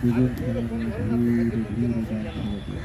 দুজন ধীরে ধীরে গান ছেড়ে দিল।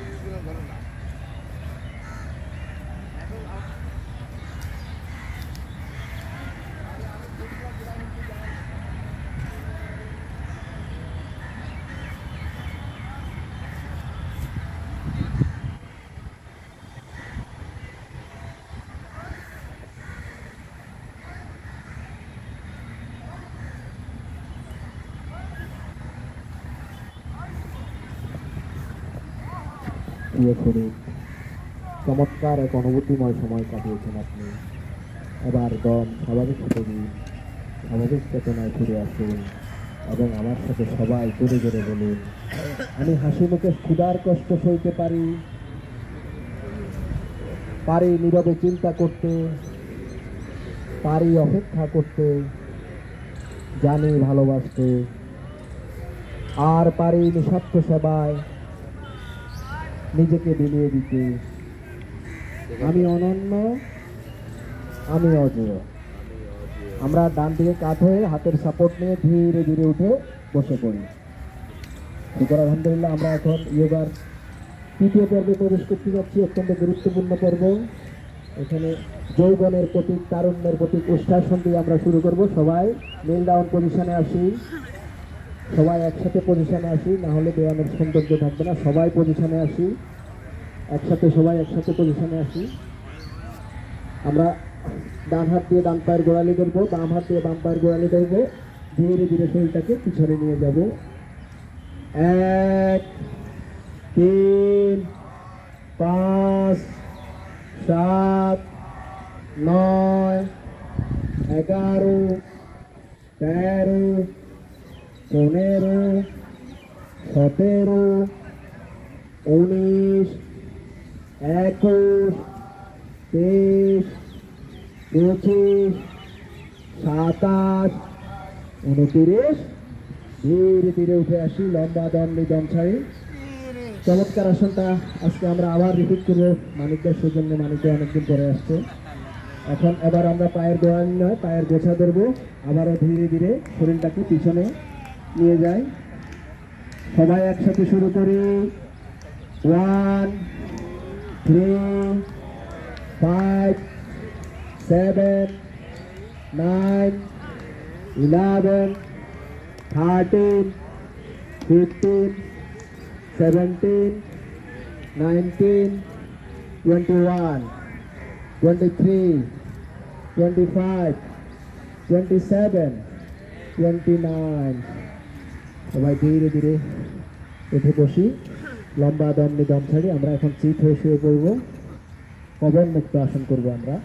প্রিয় শরীর, চমৎকার এক অনুভূতিময় সময় কাটিয়েছেন আপনি। এবার দম স্বাভাবিক হতে দিন, স্বাভাবিক চেতনায় ফিরে আসুন এবং আমার সাথে সবাই জোরে জোরে বলুন, আমি হাসি মুখে ক্ষুধার কষ্ট সইতে পারি, পারি নীরবে চিন্তা করতে, পারি অপেক্ষা করতে, জানি ভালোবাসতে, আর পারি নিঃস্বার্থ সেবায় নিজেকে বিলিয়ে দিতে। আমি অনন্য, আমি অজেয়। আমরা ডান দিকে কাত হয়ে হাতের সাপোর্ট নিয়ে ধীরে ধীরে উঠে বসে পড়ি। শুকর আলহামদুলিল্লাহ, আমরা এখন যোগার তৃতীয় পর্বে প্রবেশ করতে যাচ্ছি। অত্যন্ত গুরুত্বপূর্ণ পর্ব। এখানে যৌবনের প্রতীক, তারুণ্যের প্রতীক উষ্ঠাসন দিয়ে আমরা শুরু করব। সবাই নীল ডাউন পজিশনে আসি, সবাই একসাথে পজিশনে আসি, না হলে ব্যায়ামের সৌন্দর্য থাকবে না। সবাই পজিশনে আসি, একসাথে সবাই একসাথে পজিশনে আসি। আমরা ডান হাত দিয়ে ডান পায়ের গোড়ালি ধরবো, বাম হাত দিয়ে বাম পায়ের গোড়ালি ধরবো। ধীরে ধীরে শরীরটাকে পিছনে নিয়ে যাব। 1, 3, 5, 7, 9, 11, 13, 15, 17, 19, 21, 23, 25, 27, 29। ধীরে ধীরে উঠে আসি, লম্বা দম নিদম ছাড়ি। চমৎকার আসনটা আজকে আমরা আবার রিপিট করবো মানিকদের সৌজন্যে। মানিকদের অনেকদিন পরে আসছে। এবার আমরা পায়ের গোড়ালি নয়, পায়ের গোছা ধরবো। আবারও ধীরে ধীরে শরীরটাকে পিছনে নিয়ে যাই। সবাই একসাথে শুরু করি। 1, 3, 5, 7, 9, 11, 13, 15, 17, 19, 21, 23, 25, 27, 29। সবাই ধীরে ধীরে উঠে বসি, লম্বা দম নিয়ে দম ছাড়ি। আমরা এখন চিত হয়ে শুয়ে পড়ব, পবন মুক্ত আসন করব। আমরা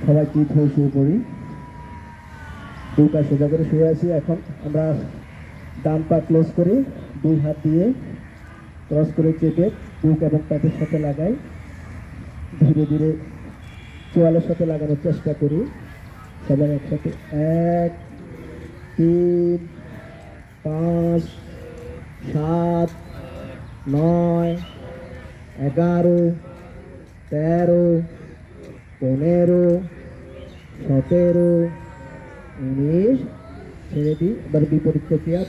সবাই চিত হয়ে শুয়ে পড়ি, দুই পা সোজা করে শুয়ে আছি। এখন আমরা ডান পা ক্লোজ করি, দুই হাত দিয়ে ক্রস করে চেপে বুক এবং পেটের সাথে লাগাই। ধীরে ধীরে চোয়ালের সাথে লাগানোর চেষ্টা করি। সবাই একসাথে 1, 3, 5, 7, 9, 11, 13, 15, 17, 19। ছেড়ে দিই। এবার বিপরীত প্রক্রিয়া।